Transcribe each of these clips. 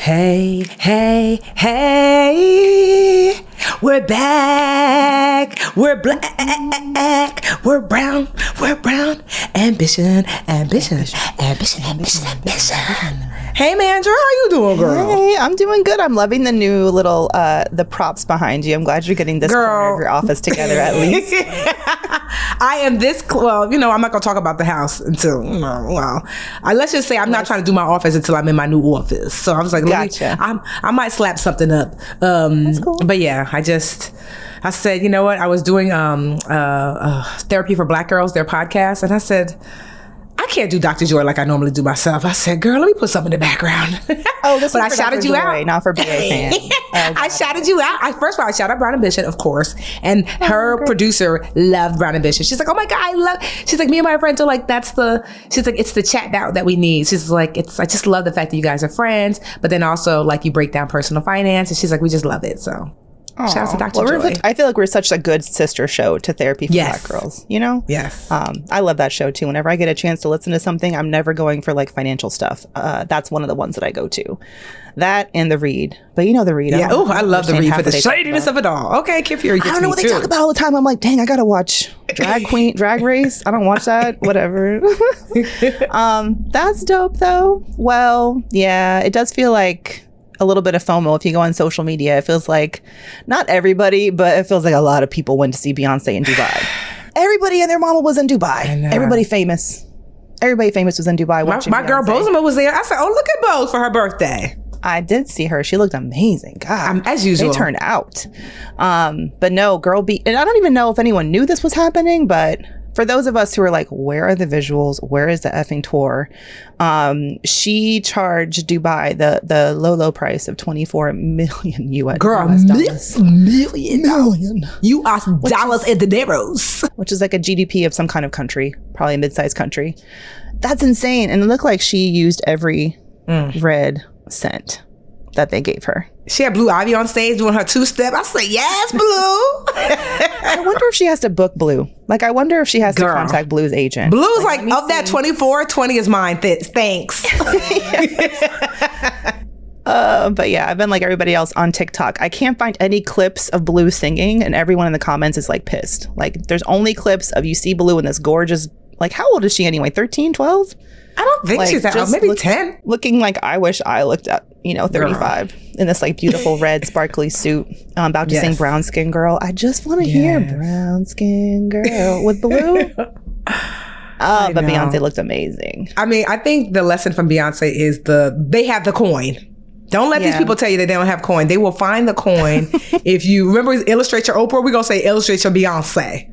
Hey, hey, hey, we're back, we're black, we're brown, ambition. Hey, Mandra, how you doing, girl? Hey, I'm doing good. I'm loving the new little, the props behind you. I'm glad you're getting this corner of your office together at least. I am this, well, I'm not going to talk about the house until, let's just say I'm not trying to do my office until I'm in my new office. So I was like, gotcha. I might slap something up. That's cool. But yeah, I said, you know what? I was doing Therapy for Black Girls, their podcast. And I said, I can't do Dr. Joy like I normally do myself. I said, girl, let me put something in the background. Oh, this but is I for shouted Dr. you Joy, out. not for BA fan. I shouted you out. First of all, I shouted out Brown Ambition, of course. And her producer loved Brown Ambition. She's like, oh my God, she's like, me and my friends are like, she's like, it's the chat that we need. She's like, I just love the fact that you guys are friends. But then also like you break down personal finance. And she's like, we just love it. So. Shout out to Dr. Joy. I feel like we're such a good sister show to Therapy for Black Girls, Yes. I love that show too. Whenever I get a chance to listen to something, I'm never going for like financial stuff. That's one of the ones that I go to. That and The Read. But The Read. Yeah. Oh, I love The Read for the shadiness of it all. Okay, Kid Fury. I don't know what they talk about all the time. I'm like, dang, I gotta watch Drag Race. I don't watch that. Whatever. That's dope though. Well, yeah, it does feel like a little bit of FOMO if you go on social media. It feels like not everybody, but it feels like a lot of people went to see Beyonce in Dubai. Everybody and their mama was in Dubai. Everybody famous was in Dubai watching my girl Bozema was there. I said, oh, look at Boz for her birthday. I did see her. She looked amazing. God, as usual. They turned out. But no, and I don't even know if anyone knew this was happening, but for those of us who are like, where are the visuals? Where is the effing tour? She charged Dubai the low price of $24 million US. Girl, US million US dollars and dineros. Which is like a GDP of some kind of country, probably a mid-sized country. That's insane. And it looked like she used every red cent that they gave her. She had Blue Ivy on stage doing her two-step. I said, yes, Blue. I wonder if she has to book Blue. Like, I wonder if she has to contact Blue's agent. Blue's like of that 24, 20 is mine. Thanks. But yeah, I've been like everybody else on TikTok. I can't find any clips of Blue singing, and everyone in the comments is like pissed. Like, there's only clips of you see Blue in this gorgeous, like, how old is she anyway? 13, 12? I don't think she's that old. Maybe 10. Looking like I wish I looked at, 35 in this like beautiful red sparkly suit. I'm about to sing Brown Skin Girl. I just want to hear Brown Skin Girl with Blue. But Beyonce looked amazing. I mean, I think the lesson from Beyonce is they have the coin. Don't let these people tell you that they don't have coin. They will find the coin. If you remember illustrate your Oprah, we're going to say illustrate your Beyonce.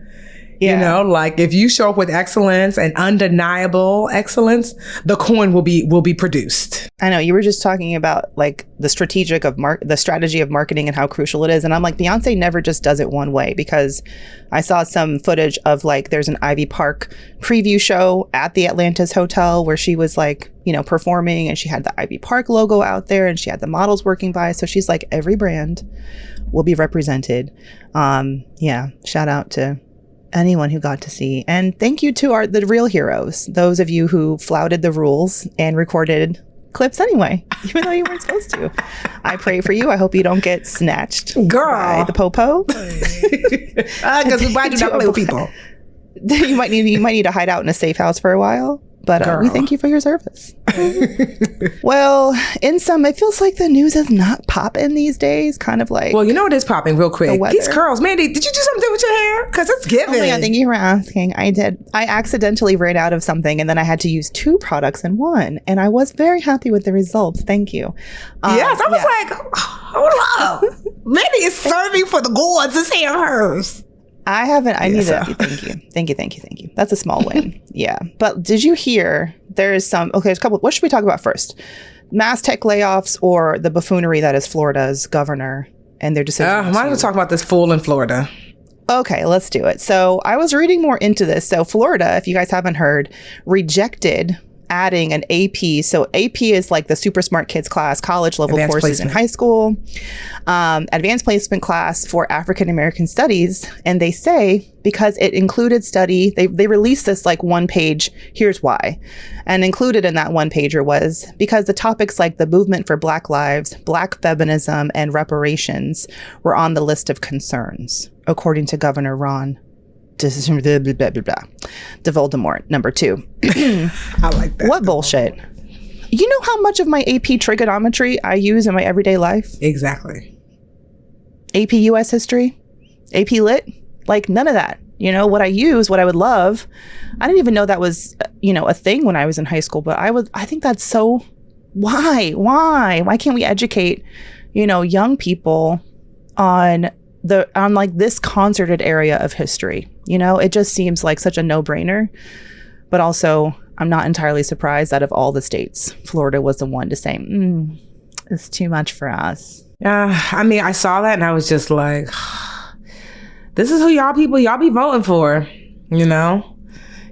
Yeah. Like if you show up with excellence and undeniable excellence, the coin will be produced. I know you were just talking about like the strategy of marketing and how crucial it is. And I'm like, Beyonce never just does it one way, because I saw some footage of like, there's an Ivy Park preview show at the Atlantis Hotel where she was like, performing, and she had the Ivy Park logo out there and she had the models working by. So she's like, every brand will be represented. Shout out to anyone who got to see, and thank you to the real heroes, those of you who flouted the rules and recorded clips anyway, even though you weren't supposed to. I pray for you. I hope you don't get snatched, by the popo. Because we do not play with people. You might need to hide out in a safe house for a while. But we thank you for your service. Well, in sum, it feels like the news is not popping these days. Kind of like, well, it is popping real quick. These curls, Mandi, did you do something with your hair? Because it's giving. Oh my God, thank you for asking. I did. I accidentally ran out of something, and then I had to use 2 products in one, and I was very happy with the results. Thank you. Yes, I was like, hold up, Mandi is serving for the gods. This hair hers. I haven't. I need to. Thank you. That's a small win. Yeah. But did you hear there's a couple. What should we talk about first? Mass tech layoffs or the buffoonery that is Florida's governor and their decision? Why don't we talk about this fool in Florida? Okay, let's do it. So I was reading more into this. So Florida, if you guys haven't heard, rejected adding an AP. So AP is like the super smart kids class, college level Advanced courses placement. in high school, advanced placement class for African American studies. And they say because it included study, they released this like one page, here's why. And included in that one pager was because the topics like the movement for Black lives, Black feminism, and reparations were on the list of concerns, according to Governor Ron DeVoldemort, number 2. I like that. What bullshit? You know how much of my AP trigonometry I use in my everyday life? Exactly. AP US history? AP lit? Like none of that. You know, what I use, what I would love. I didn't even know that was, a thing when I was in high school, but I think that's so, why? Why can't we educate, young people on like this concerted area of history? It just seems like such a no-brainer. But also, I'm not entirely surprised that of all the states, Florida was the one to say, it's too much for us. I mean, I saw that and I was just like, this is who y'all be voting for,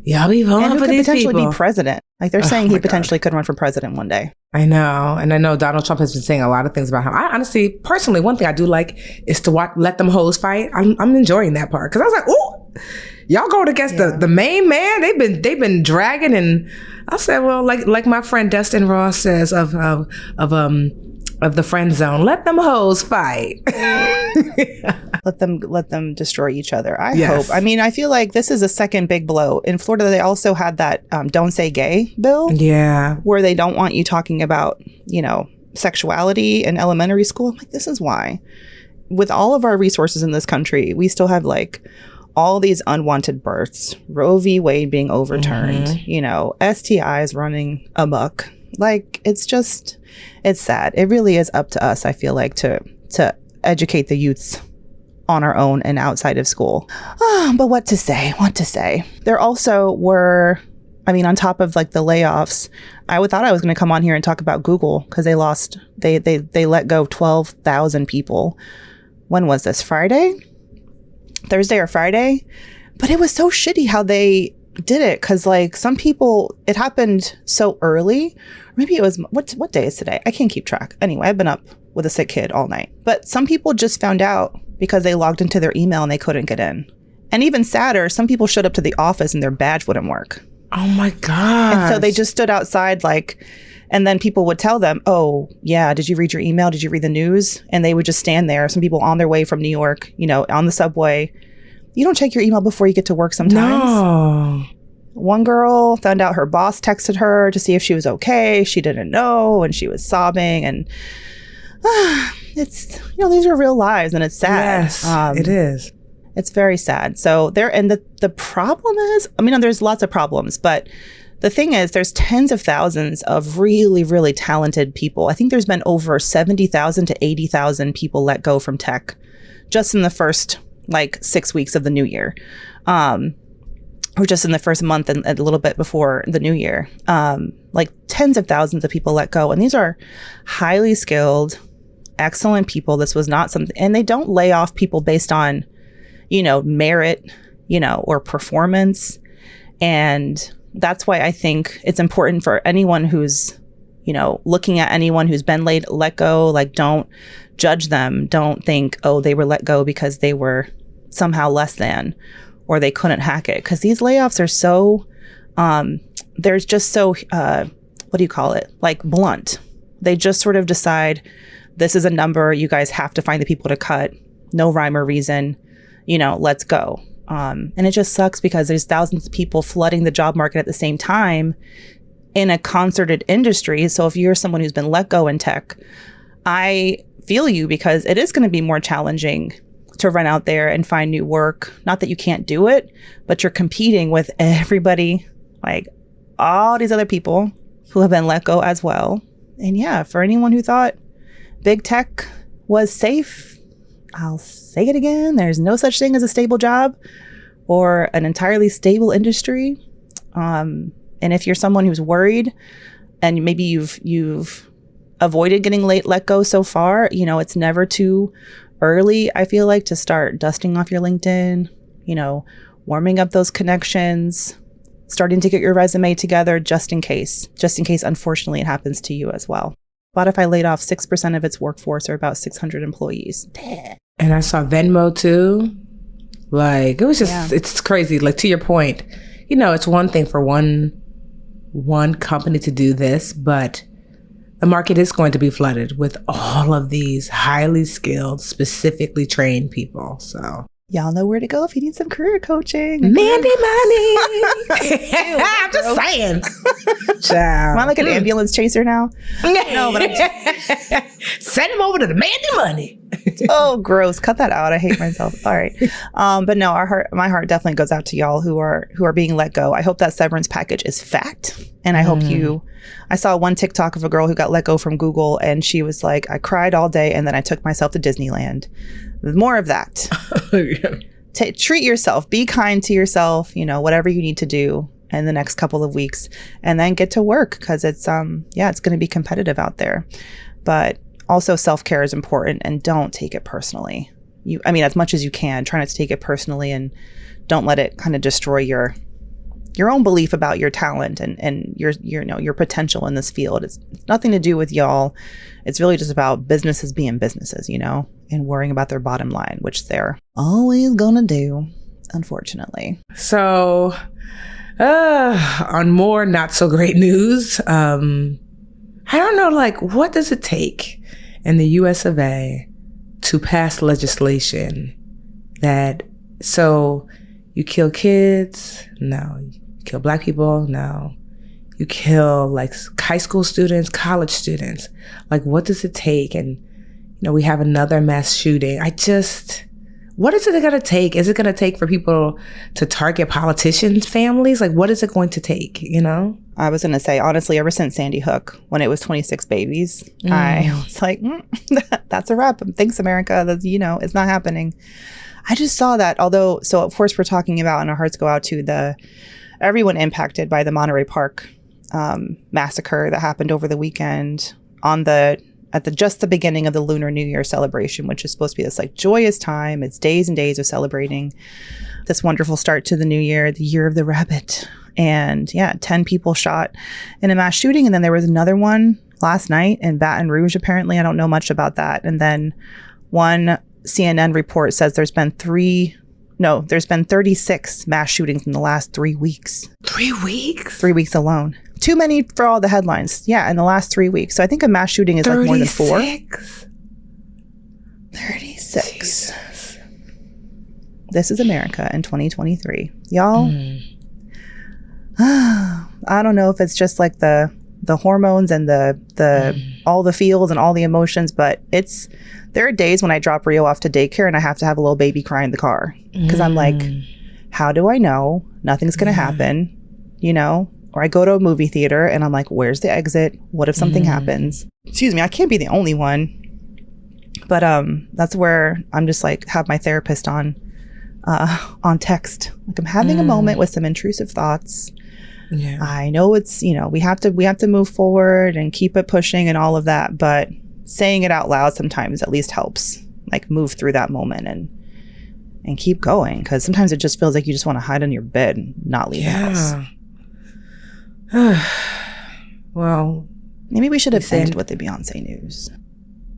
Y'all be voting and for who these could potentially people. be president. Like they're saying my he potentially could run for president one day. I know. And I know Donald Trump has been saying a lot of things about him. I honestly, personally, one thing I do like is to let them hoes fight. I'm enjoying that part. Cause I was like, ooh, y'all going against the main man. They've been dragging. And I said, well, like my friend Dustin Ross says of the friend zone, let them hoes fight. Let them destroy each other. I Yes. hope. I mean, I feel like this is a second big blow. In Florida, they also had that Don't Say Gay bill. Yeah. Where they don't want you talking about, sexuality in elementary school. I'm like, this is why. With all of our resources in this country, we still have like all these unwanted births, Roe v. Wade being overturned, STIs running amok. Like, it's sad. It really is up to us, I feel like, to educate the youths on our own and outside of school. But what to say? There also were, on top of like the layoffs, I thought I was going to come on here and talk about Google because they let go 12,000 people. When was this? Thursday or Friday? But it was so shitty how they did it because like some people, it happened so early. Maybe it was, what day is today? I can't keep track. Anyway, I've been up with a sick kid all night. But some people just found out because they logged into their email and they couldn't get in. And even sadder, some people showed up to the office and their badge wouldn't work. Oh my God. And so they just stood outside and then people would tell them, oh yeah, did you read your email? Did you read the news? And they would just stand there. Some people on their way from New York, on the subway. You don't check your email before you get to work sometimes. No. One girl found out her boss texted her to see if she was okay. She didn't know and she was sobbing and it's, these are real lives and it's sad. Yes, it is. It's very sad. So the problem is, there's lots of problems, but the thing is there's tens of thousands of really, really talented people. I think there's been over 70,000 to 80,000 people let go from tech just in the first 6 weeks of the new year. Or just in the first month and a little bit before the new year. Tens of thousands of people let go. And these are highly skilled, excellent people. This was not something, and they don't lay off people based on, merit, or performance. And that's why I think it's important for anyone who's, looking at anyone who's been let go, don't judge them. Don't think, oh, they were let go because they were somehow less than, or they couldn't hack it. Because these layoffs are so, there's just so, what do you call it? Blunt. They just sort of decide, this is a number, you guys have to find the people to cut. No rhyme or reason, let's go. And it just sucks because there's thousands of people flooding the job market at the same time in a concerted industry. So if you're someone who's been let go in tech, I feel you because it is going to be more challenging to run out there and find new work. Not that you can't do it, but you're competing with everybody, all these other people who have been let go as well. And yeah, for anyone who thought big tech was safe, I'll say it again. There's no such thing as a stable job or an entirely stable industry. And if you're someone who's worried and maybe you've avoided getting let go so far, it's never too early, I feel like, to start dusting off your LinkedIn, warming up those connections, starting to get your resume together just in case, unfortunately, it happens to you as well. Spotify laid off 6% of its workforce, or about 600 employees. And I saw Venmo too. Like, it was just, it's crazy. Like, to your point, you know, it's one thing for one company to do this, but the market is going to be flooded with all of these highly skilled, specifically trained people. So y'all know where to go if you need some career coaching. Mandi money. I'm just saying. Child. Am I like an ambulance chaser now? No, but send him over to the Mandi money. Oh, gross. Cut that out. I hate myself. All right. But no, my heart definitely goes out to y'all who are being let go. I hope that severance package is fat. And I hope I saw one TikTok of a girl who got let go from Google, and she was like, I cried all day and then I took myself to Disneyland. More of that. Treat yourself. Be kind to yourself. You know, whatever you need to do in the next couple of weeks, and then get to work, because it's it's going to be competitive out there. But also, self-care is important, and don't take it personally. As much as you can, try not to take it personally, and don't let it kind of destroy your own belief about your talent and your potential in this field. It's nothing to do with y'all. It's really just about businesses being businesses, you know, and worrying about their bottom line, which they're always gonna do, unfortunately. So, on more not so great news, I don't know, like, what does it take in the US of A to pass legislation that, so you kill kids? No. You kill Black people? No. You kill like high school students, college students. Like, what does it take? And, you know, we have another mass shooting. What is it going to take? Is it going to take for people to target politicians' families? Like, what is it going to take, you know? I was going to say, honestly, ever since Sandy Hook, when it was 26 babies, I was like, that's a wrap. Thanks, America. That's, you know, it's not happening. I just saw that. So of course we're talking about, and our hearts go out to everyone impacted by the Monterey Park massacre that happened over the weekend at the beginning of the Lunar New Year celebration, which is supposed to be this like joyous time. It's days and days of celebrating this wonderful start to the new year, the year of the rabbit. And 10 people shot in a mass shooting. And then there was another one last night in Baton Rouge, apparently. I don't know much about that. And then one CNN report says there's been 36 mass shootings in the last 3 weeks. 3 weeks? 3 weeks alone. Too many for all the headlines. Yeah, in the last 3 weeks. So I think a mass shooting is 36? Like more than 4. 36. Jesus. This is America in 2023. Y'all, I don't know if it's just like the hormones and the all the feels and all the emotions, but there are days when I drop Rio off to daycare and I have to have a little baby cry in the car, because I'm like, how do I know nothing's going to happen, you know? Or I go to a movie theater and I'm like, where's the exit? What if something happens? Excuse me, I can't be the only one. But that's where I'm just like, have my therapist on text. Like, I'm having a moment with some intrusive thoughts. Yeah. I know it's, you know, we have to move forward and keep it pushing and all of that, but saying it out loud sometimes at least helps, like, move through that moment and keep going, because sometimes it just feels like you just want to hide in your bed and not leave the house. Well, maybe we should have ended with the Beyonce news.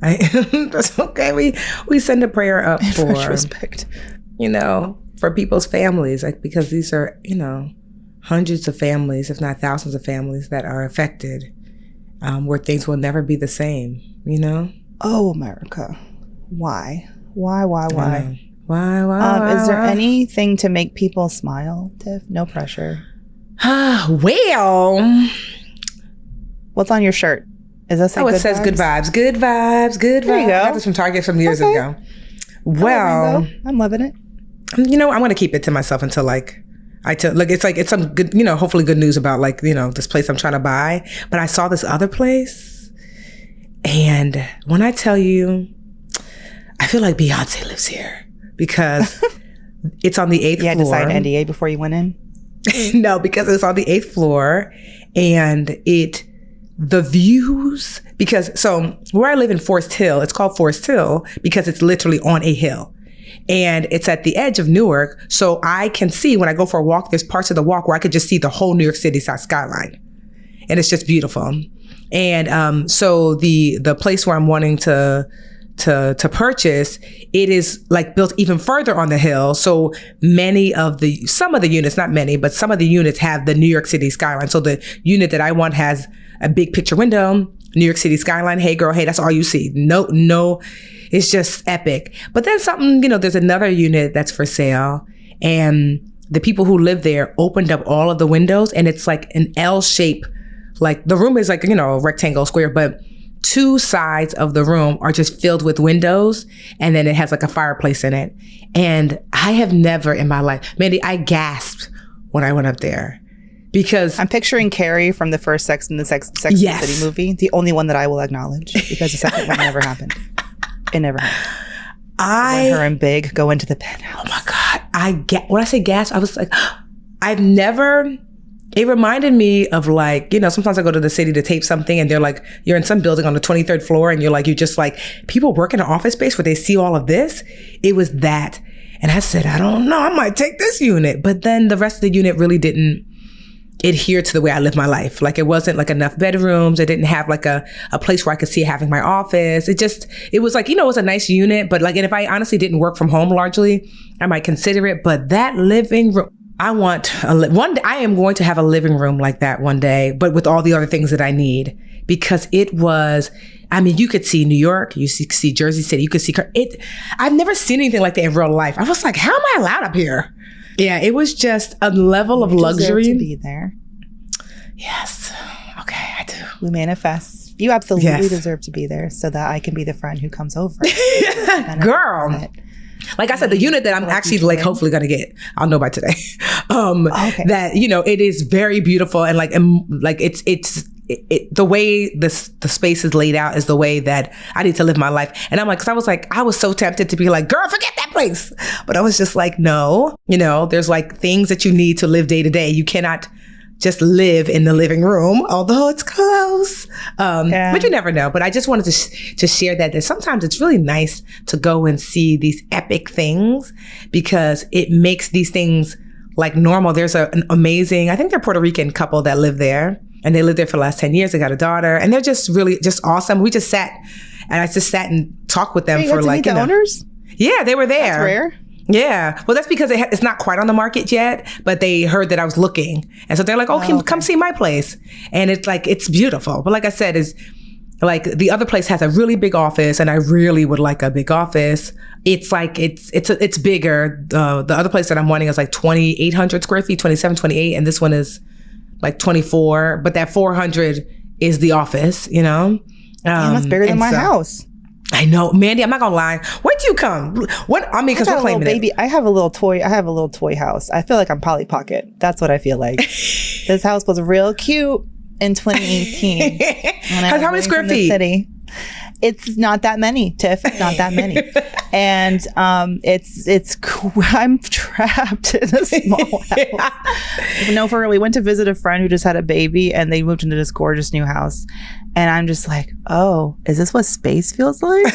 That's okay. We send a prayer up for respect, you know, for people's families, like, because these are, you know, hundreds of families, if not thousands of families that are affected, where things will never be the same, you know? Oh, America. Why? Why? Why? Is there anything to make people smile, Tiff? No pressure. Well, what's on your shirt? Is that it says good vibes. Good vibes. Good vibes. There you go. I got this from Target some years ago. Well, I'm loving it. You know, I'm going to keep it to myself until it's some good, you know, hopefully good news about, like, you know, this place I'm trying to buy. But I saw this other place, and when I tell you, I feel like Beyonce lives here, because it's on the 8th floor. You had to sign an NDA before you went in? No, because it's on the 8th floor, and the views, because so where I live in Forest Hill, it's called Forest Hill because it's literally on a hill. and it's at the edge of Newark. So I can see when I go for a walk, there's parts of the walk where I could just see the whole New York City skyline. And it's just beautiful. And so the place where I'm wanting to purchase, it is like built even further on the hill. So some of the units, not many, but some of the units have the New York City skyline. So the unit that I want has a big picture window, New York City skyline. Hey girl, hey, that's all you see. No, it's just epic. But then there's another unit that's for sale, and the people who live there opened up all of the windows, and it's like an L shape. Like the room is like, a rectangle square, but 2 sides of the room are just filled with windows, and then it has like a fireplace in it. And I have never in my life, Mandi, I gasped when I went up there because I'm picturing Carrie from the first Sex and the City movie, the only one that I will acknowledge, because the second one never happened. It never happened. When her and Big go into the penthouse. Oh my God. When I say gasp, I was like, it reminded me of like, sometimes I go to the city to tape something and they're like, you're in some building on the 23rd floor and you're just like, people work in an office space where they see all of this. It was that. And I said, I don't know, I might take this unit. But then the rest of the unit really didn't adhere to the way I live my life. Like it wasn't like enough bedrooms. I didn't have like a place where I could see having my office. It was like, it was a nice unit, but like, and if I honestly didn't work from home largely, I might consider it. But that living room, I am going to have a living room like that one day, but with all the other things that I need, because it was, you could see New York, you see Jersey City, you could see it. I've never seen anything like that in real life. I was like, how am I allowed up here? Yeah, it was just a level of luxury. You deserve to be there. Yes. Okay, I do. We manifest. You absolutely deserve to be there so that I can be the friend who comes over. Girl. Like I said, the unit that I'm actually like hopefully going to get, I'll know by today. Okay. That, it is very beautiful, and it's the way the space is laid out is the way that I need to live my life. And I'm like, cause I was so tempted to be like, girl, forget that place. But I was just like, no, there's like things that you need to live day to day. You cannot just live in the living room, although it's close. But you never know. But I just wanted to share that sometimes it's really nice to go and see these epic things, because it makes these things like normal. There's an amazing, I think they're Puerto Rican couple that live there, and they lived there for the last 10 years. They got a daughter, and they're just really just awesome. I just sat and talked with them for like, the owners? Yeah, they were there. That's rare. Yeah. Well, that's because it's not quite on the market yet, but they heard that I was looking. And so they're like, come see my place. And it's like, it's beautiful. But like I said, is like the other place has a really big office, and I really would like a big office. It's like, it's bigger. The other place that I'm wanting is like 2,800 square feet, 27, 28. And this one is like 24, but that 400 is the office, That's bigger than my house. I know, Mandi, I'm not gonna lie. Wait till you come. Because we're claiming it. I have a little toy house. I feel like I'm Polly Pocket. That's what I feel like. This house was real cute in 2018. How many square feet? City. It's not that many, Tiff. Not that many. And I'm trapped in a small house. No, for real. We went to visit a friend who just had a baby, and they moved into this gorgeous new house. And I'm just like, oh, is this what space feels like?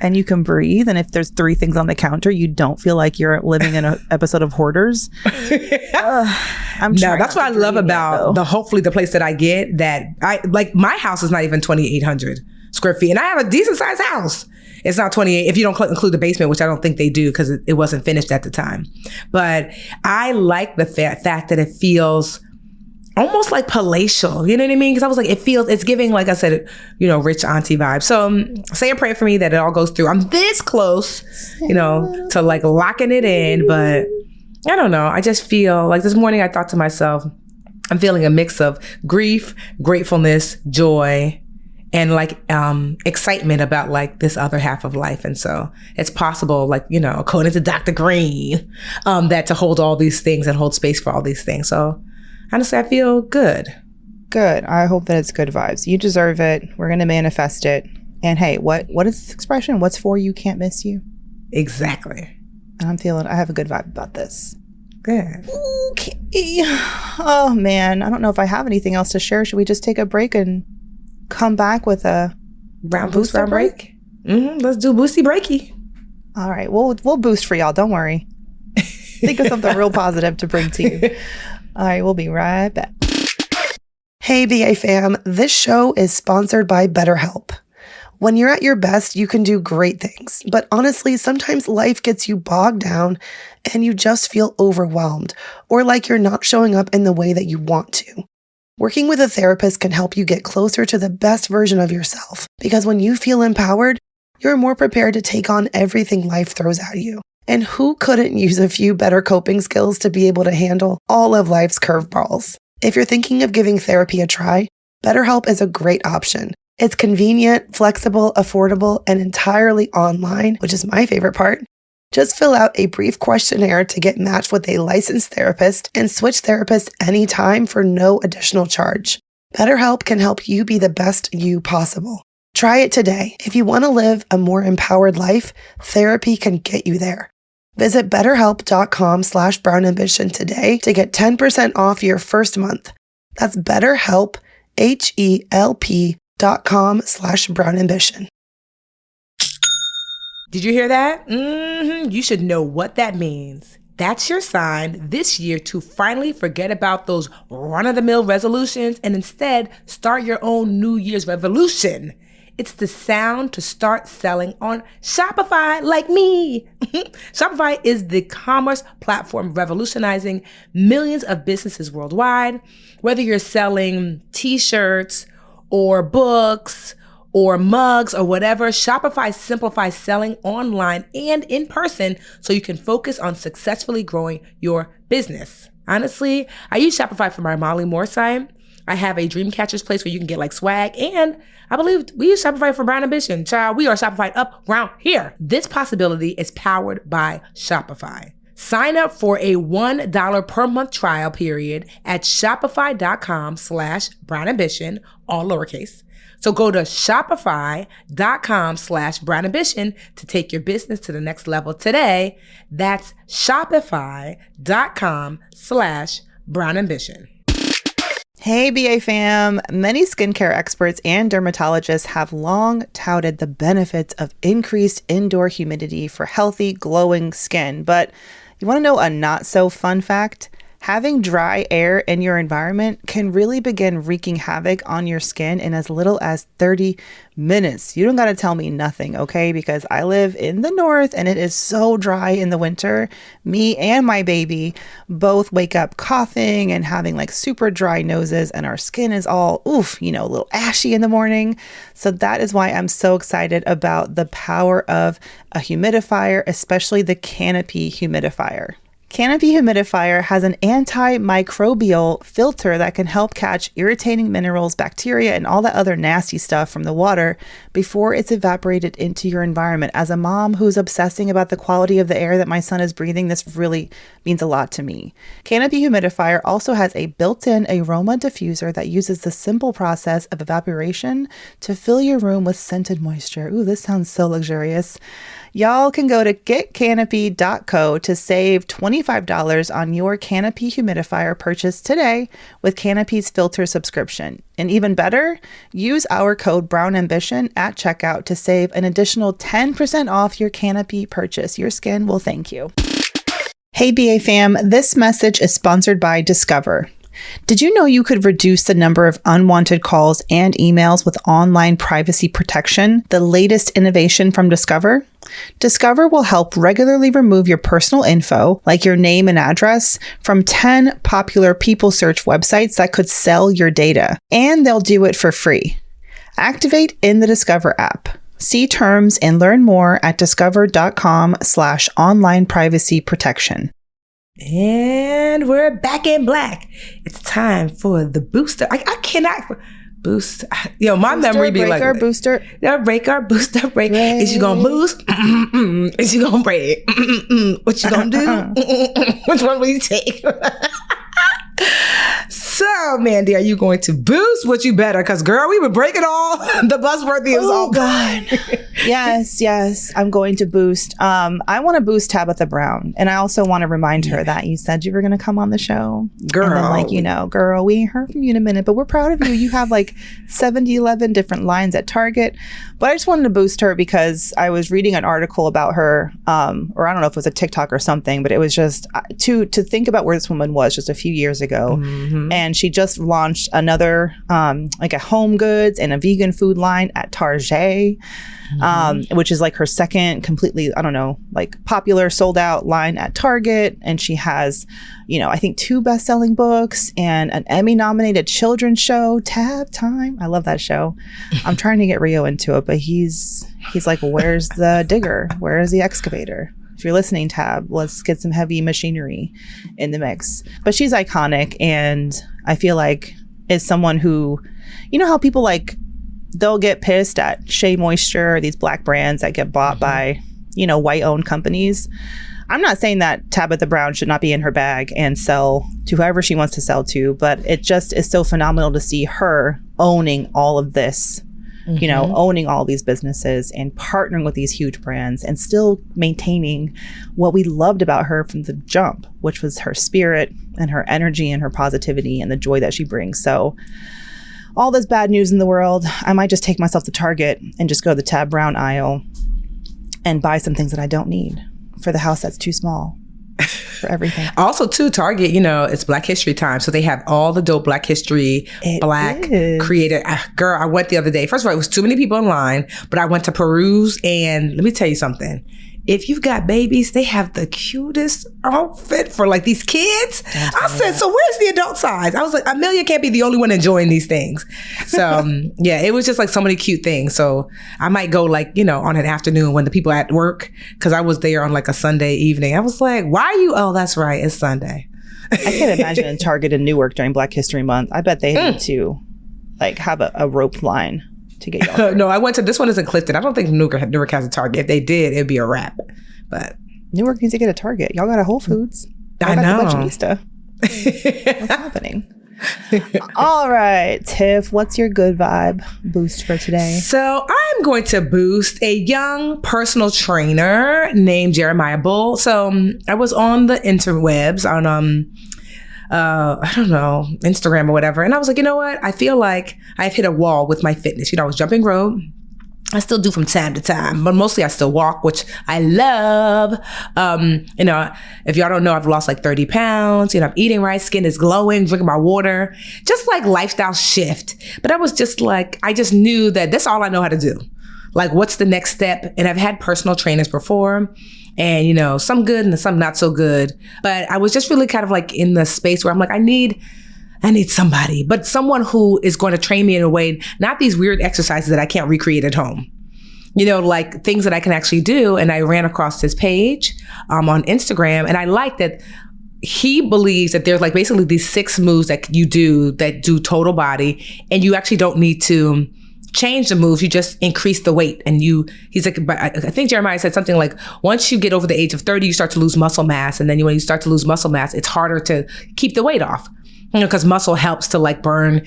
And you can breathe. And if there's 3 things on the counter, you don't feel like you're living in an episode of Hoarders. That's what I love about hopefully the place that I get, that I like. My house is not even 2,800 square feet, and I have a decent sized house. It's not 28 if you don't include the basement, which I don't think they do because it wasn't finished at the time. But I like the fact that it feels almost like palatial, you know what I mean? Because I was like, it's giving, like I said, rich auntie vibe. So say a prayer for me that it all goes through. I'm this close, to like locking it in, but I don't know. I just feel like this morning I thought to myself, I'm feeling a mix of grief, gratefulness, joy, and like excitement about like this other half of life. And so it's possible, like, according to Dr. Green, that to hold all these things and hold space for all these things. So honestly, I feel good. Good. I hope that it's good vibes. You deserve it. We're going to manifest it. And hey, what is this expression? What's for you can't miss you. Exactly. I have a good vibe about this. Good. Okay. Oh man, I don't know if I have anything else to share. Should we just take a break and come back with a round break? Mm-hmm. Let's do boosty breaky. All right. We'll boost for y'all. Don't worry. Think of something real positive to bring to you. All right. We'll be right back. Hey, BA fam. This show is sponsored by BetterHelp. When you're at your best, you can do great things. But honestly, sometimes life gets you bogged down and you just feel overwhelmed or like you're not showing up in the way that you want to. Working with a therapist can help you get closer to the best version of yourself, because when you feel empowered, you're more prepared to take on everything life throws at you. And who couldn't use a few better coping skills to be able to handle all of life's curveballs? If you're thinking of giving therapy a try, BetterHelp is a great option. It's convenient, flexible, affordable, and entirely online, which is my favorite part. Just fill out a brief questionnaire to get matched with a licensed therapist and switch therapists anytime for no additional charge. BetterHelp can help you be the best you possible. Try it today. If you want to live a more empowered life, therapy can get you there. Visit betterhelp.com/brownambition today to get 10% off your first month. That's BetterHelp, HELP.com/brownambition. Did you hear that? You should know what that means. That's your sign this year to finally forget about those run-of-the-mill resolutions and instead start your own New Year's revolution. It's the sound to start selling on Shopify like me. Shopify is the commerce platform revolutionizing millions of businesses worldwide. Whether you're selling t-shirts or books or mugs or whatever, Shopify simplifies selling online and in person so you can focus on successfully growing your business. Honestly, I use Shopify for my Molly Moore site. I have a Dreamcatcher's place where you can get like swag, and I believe we use Shopify for Brown Ambition. Child, we are Shopify up around here. This possibility is powered by Shopify. Sign up for a $1 per month trial period at shopify.com/brownambition, all lowercase. So go to shopify.com/brownambition to take your business to the next level today. That's shopify.com/brownambition. Hey, BA fam. Many skincare experts and dermatologists have long touted the benefits of increased indoor humidity for healthy, glowing skin. But you want to know a not so fun fact? Having dry air in your environment can really begin wreaking havoc on your skin in as little as 30 minutes. You don't got to tell me nothing, okay? Because I live in the north and it is so dry in the winter. Me and my baby both wake up coughing and having like super dry noses, and our skin is all, a little ashy in the morning. So that is why I'm so excited about the power of a humidifier, especially the Canopy humidifier. Canopy humidifier has an antimicrobial filter that can help catch irritating minerals, bacteria, and all that other nasty stuff from the water before it's evaporated into your environment. As a mom who's obsessing about the quality of the air that my son is breathing, this really means a lot to me. Canopy humidifier also has a built-in aroma diffuser that uses the simple process of evaporation to fill your room with scented moisture. Ooh, this sounds so luxurious. Y'all can go to getcanopy.co to save $25 on your Canopy humidifier purchase today with Canopy's filter subscription. And even better, use our code BROWNAMBITION at checkout to save an additional 10% off your Canopy purchase. Your skin will thank you. Hey, BA fam, this message is sponsored by Discover. Did you know you could reduce the number of unwanted calls and emails with online privacy protection, the latest innovation from Discover? Discover will help regularly remove your personal info, like your name and address, from 10 popular people search websites that could sell your data, and they'll do it for free. Activate in the Discover app. See terms and learn more at discover.com/online privacy protection. And we're back in black. It's time for the booster. I cannot boost. My memory be like booster. Break. Is you gonna boost? Is you gonna break? What you gonna do? Which one will you take? So, Mandi, are you going to boost boost, what you better, because girl, we would break it all. The buzzworthy is all God. Yes. I'm going to boost. I want to boost Tabitha Brown. And I also want to remind her that you said you were going to come on the show. Girl. And then girl, we ain't heard from you in a minute, but we're proud of you. You have like 11 different lines at Target. But I just wanted to boost her because I was reading an article about her, or I don't know if it was a TikTok or something, but it was just to think about where this woman was just a few years ago. Mm-hmm. And she just launched another, like a home goods and a vegan food line at Target. Which is like her second completely, I don't know, like popular sold out line at Target. And she has, I think 2 best-selling books and an Emmy-nominated children's show, Tab Time. I love that show. I'm trying to get Rio into it, but he's like, where's the digger? Where is the excavator? If you're listening, Tab, let's get some heavy machinery in the mix. But she's iconic, and I feel like is someone who, how people like, they'll get pissed at Shea Moisture, these black brands that get bought by, white-owned companies. I'm not saying that Tabitha Brown should not be in her bag and sell to whoever she wants to sell to, but it just is so phenomenal to see her owning all of this, owning all these businesses and partnering with these huge brands and still maintaining what we loved about her from the jump, which was her spirit and her energy and her positivity and the joy that she brings. So all this bad news in the world, I might just take myself to Target and just go to the Tab Brown aisle and buy some things that I don't need for the house that's too small for everything. Also, too, Target, it's Black History time. So they have all the dope Black History, created. Girl, I went the other day. First of all, it was too many people in line, but I went to peruse, and let me tell you something. If you've got babies, they have the cutest outfit for like these kids. I said, so where's the adult size? I was like, Amelia can't be the only one enjoying these things. So it was just like so many cute things. So I might go like, on an afternoon when the people at work, because I was there on like a Sunday evening. I was like, why are you? Oh, that's right. It's Sunday. I can imagine a Target in Newark during Black History Month. I bet they need to like have a rope line to get y'all. No, I went to, this one is in Clifton. I don't think Newark has a Target. If they did, it'd be a wrap. But Newark needs to get a Target. Y'all got a Whole Foods. I know. What's happening? All right, Tiff, what's your good vibe boost for today? So I'm going to boost a young personal trainer named Jeremiah Bull. So I was on the interwebs on I don't know, Instagram or whatever. And I was like, you know what? I feel like I've hit a wall with my fitness. I was jumping rope. I still do from time to time, but mostly I still walk, which I love. If y'all don't know, I've lost like 30 pounds. I'm eating right, skin is glowing, drinking my water, just like lifestyle shift. But I was just like, I just knew that that's all I know how to do. Like, what's the next step? And I've had personal trainers before. And, some good and some not so good. But I was just really kind of like in the space where I'm like, I need somebody, but someone who is going to train me in a way, not these weird exercises that I can't recreate at home. Like things that I can actually do. And I ran across his page on Instagram. And I like that he believes that there's like basically these 6 moves that you do that do total body. And you actually don't need to change the moves, you just increase the weight. And he's like, but I think Jeremiah said something like, once you get over the age of 30, you start to lose muscle mass. And then when you start to lose muscle mass, it's harder to keep the weight off, because muscle helps to like burn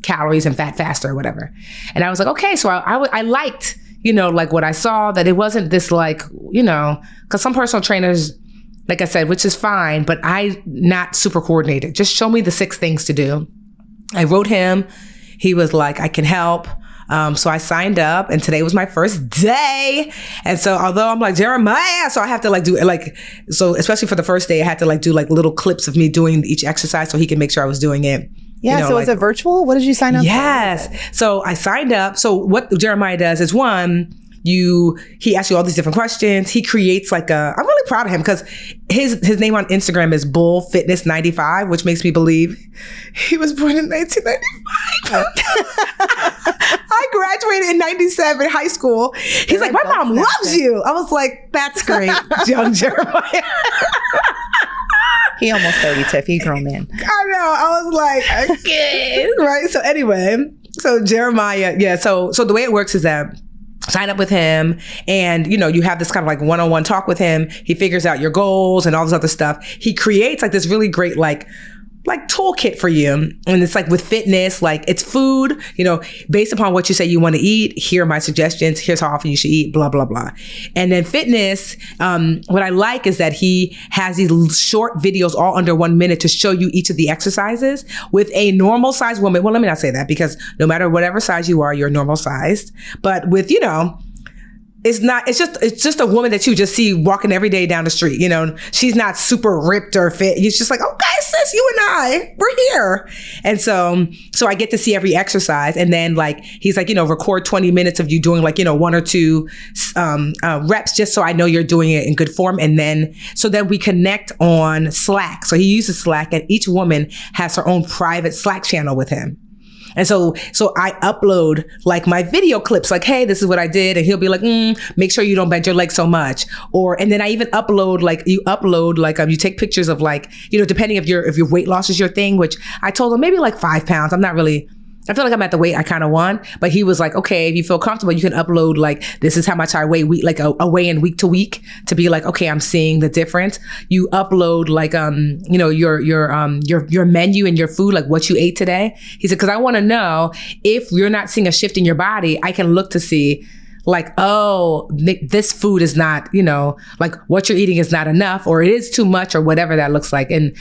calories and fat faster or whatever. And I was like, okay, so I liked, like what I saw, that it wasn't this like, because some personal trainers, like I said, which is fine, but I not super coordinated. Just show me the 6 things to do. I wrote him. He was like, I can help. So I signed up, and today was my first day. And so although I'm like, Jeremiah, so I have to like do like, so especially for the first day, I had to like do like little clips of me doing each exercise so he can make sure I was doing it. Yeah. So like, is it virtual? What did you sign up for? Yes. So I signed up. So what Jeremiah does is he asks you all these different questions. He creates like I'm really proud of him because his name on Instagram is Bull Fitness 95, which makes me believe he was born in 1995. I graduated in 97 high school. He's like, my mom loves you. I was like, that's great, young Jeremiah. He almost 30, Tiff. He's a grown man. I know. I was like, okay. Right. So anyway, so Jeremiah, yeah. So the way it works is that sign up with him and, you have this kind of like one-on-one talk with him. He figures out your goals and all this other stuff. He creates like this really great, like like toolkit for you. And it's like with fitness, like it's food, you know, based upon what you say you want to eat. Here are my suggestions. Here's how often you should eat, blah, blah, blah. And then fitness, what I like is that he has these short videos all under 1 minute to show you each of the exercises with a normal sized woman. Well, let me not say that, because no matter whatever size you are, you're normal sized. But with, you know, it's just a woman that you just see walking every day down the street. You know, she's not super ripped or fit. It's just like, okay, sis, you and we're here. And so I get to see every exercise. And then like, he's like, you know, record 20 minutes of you doing like, you know, 1 or 2 reps, just so I know you're doing it in good form. And then we connect on Slack. So he uses Slack, and each woman has her own private Slack channel with him. And so I upload like my video clips, like, hey, this is what I did. And he'll be like, make sure you don't bend your leg so much. And then I even upload, you take pictures of like, you know, depending if your weight loss is your thing, which I told him maybe like 5 pounds. I feel like I'm at the weight I kind of want, but he was like, okay, if you feel comfortable, you can upload like, this is how much I weigh week, like a weigh-in week to week, to be like, okay, I'm seeing the difference. You upload like, you know, your menu and your food, like what you ate today. He said, cause I want to know if you're not seeing a shift in your body, I can look to see like, oh, this food is not, you know, like what you're eating is not enough, or it is too much, or whatever that looks like. And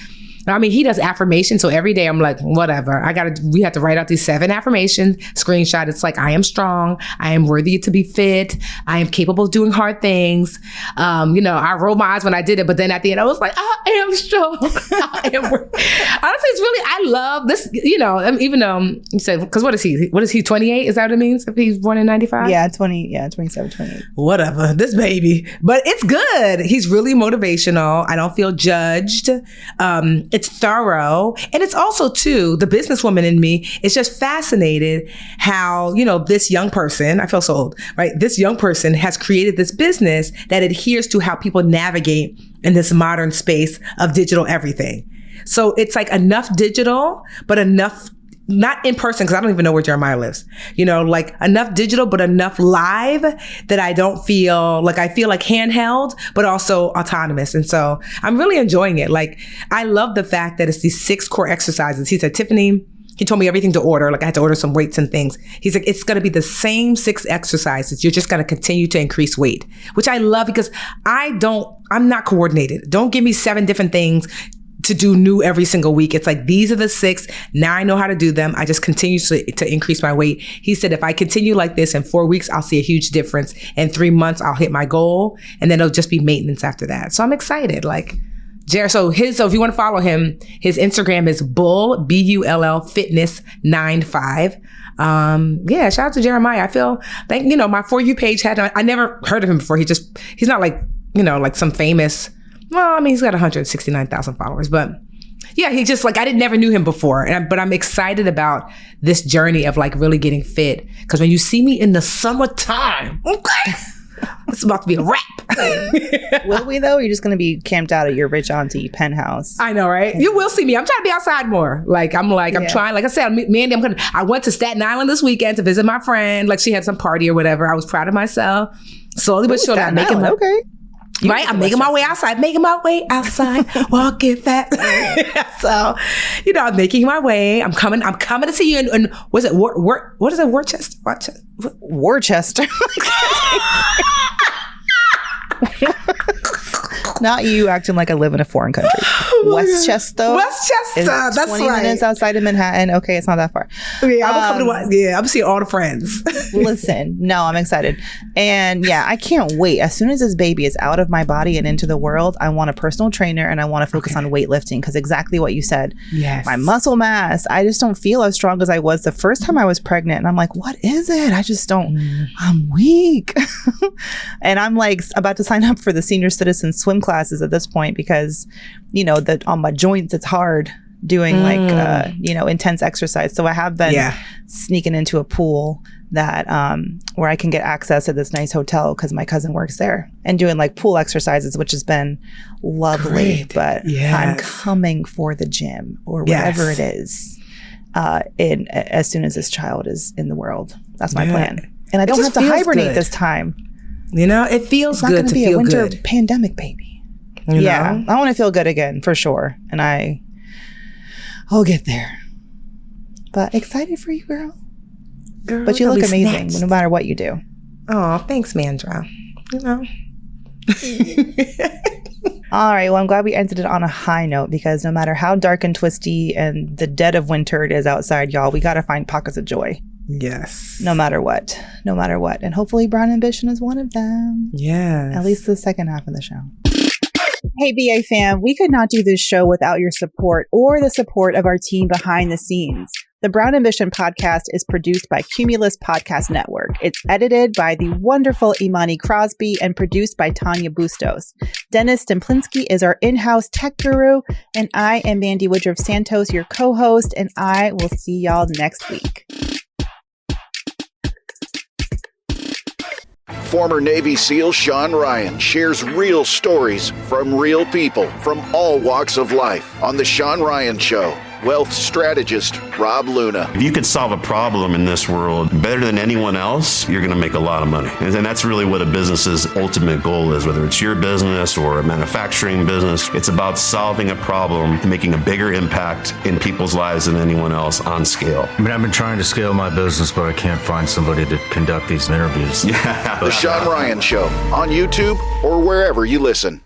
I mean, he does affirmations. So every day I'm like, whatever. We have to write out these 7 affirmations, screenshot. It's like, I am strong. I am worthy to be fit. I am capable of doing hard things. You know, I rolled my eyes when I did it, but then at the end I was like, I am strong. I am honestly, it's really, I love this, you know, even though you said, because what is he, 28? Is that what it means? If he's born in 95? Yeah, 27, 28. Whatever, this baby. But it's good. He's really motivational. I don't feel judged. It's thorough. And it's also, too, the businesswoman in me is just fascinated how, you know, this young person, I feel so old, right? This young person has created this business that adheres to how people navigate in this modern space of digital everything. So it's like enough digital, but enough not in person, because I don't even know where Jeremiah lives. You know, like enough digital, but enough live that I don't feel like, I feel like handheld, but also autonomous. And so I'm really enjoying it. Like, I love the fact that it's these 6 core exercises. He said, Tiffany, he told me everything to order. Like, I had to order some weights and things. He's like, it's going to be the same 6 exercises. You're just going to continue to increase weight, which I love, because I'm not coordinated. Don't give me 7 different things to do new every single week. It's like, these are the 6. Now I know how to do them. I just continue to increase my weight. He said, if I continue like this in 4 weeks, I'll see a huge difference. In 3 months, I'll hit my goal. And then it'll just be maintenance after that. So I'm excited. Like, so if you want to follow him, his Instagram is Bull, Bull Fitness 95. Yeah, shout out to Jeremiah. I feel, you know, my For You page I never heard of him before. He's not like, you know, like some famous, well, I mean, he's got 169,000 followers, but yeah, he just like, never knew him before. But I'm excited about this journey of like really getting fit. Because when you see me in the summertime, okay, it's about to be a wrap. Will we though? Or you're just going to be camped out at your rich auntie penthouse? I know, right? You will see me. I'm trying to be outside more. Like, I'm trying, like I said, Mandi, I went to Staten Island this weekend to visit my friend. Like, she had some party or whatever. I was proud of myself. Slowly but surely, I'm making my, okay. Right? I'm making my way outside, walking fat. So, you know, I'm making my way. I'm coming to see you in what is it, Worcester? Worcester. Not you acting like I live in a foreign country. Westchester. That's 20 right. minutes outside of Manhattan. Okay, it's not that far. Yeah, I'm seeing all the friends. Listen, no, I'm excited. And yeah, I can't wait. As soon as this baby is out of my body and into the world, I want a personal trainer and I want to focus on weightlifting, because exactly what you said. Yes. My muscle mass, I just don't feel as strong as I was the first time I was pregnant. And I'm like, what is it? I just don't, I'm weak. And I'm like about to sign up for the senior citizen swim classes at this point, because, you know, that on my joints, it's hard doing like, you know, intense exercise. So I have been sneaking into a pool that, where I can get access to this nice hotel because my cousin works there, and doing like pool exercises, which has been lovely. Great. But I'm coming for the gym or whatever it is, as soon as this child is in the world. That's my plan. And I don't have to hibernate this time. You know, it feels good to feel good. It's not going to be a winter pandemic, baby. You know? I want to feel good again, for sure. And I I'll get there. But excited for you, girl. But you I'll look be amazing snatched. no matter what you do. Oh, thanks, Mandra. You know. All right. Well, I'm glad we ended it on a high note because no matter how dark and twisty and the dead of winter it is outside, y'all, we got to find pockets of joy. Yes. No matter what. No matter what. And hopefully Brown Ambition is one of them. Yes. At least the second half of the show. Hey, BA fam, we could not do this show without your support or the support of our team behind the scenes. The Brown Ambition podcast is produced by Cumulus Podcast Network. It's edited by the wonderful Imani Crosby and produced by Tanya Bustos. Dennis Stemplinsky is our in-house tech guru, and I am Mandi Woodruff Santos, your co-host, and I will see y'all next week. Former Navy SEAL Sean Ryan shares real stories from real people from all walks of life on The Sean Ryan Show. Wealth strategist Rob Luna. If you could solve a problem in this world better than anyone else, you're going to make a lot of money. And that's really what a business's ultimate goal is, whether it's your business or a manufacturing business. It's about solving a problem and making a bigger impact in people's lives than anyone else on scale. I mean, I've been trying to scale my business, but I can't find somebody to conduct these interviews. The Sean Ryan Show on YouTube or wherever you listen.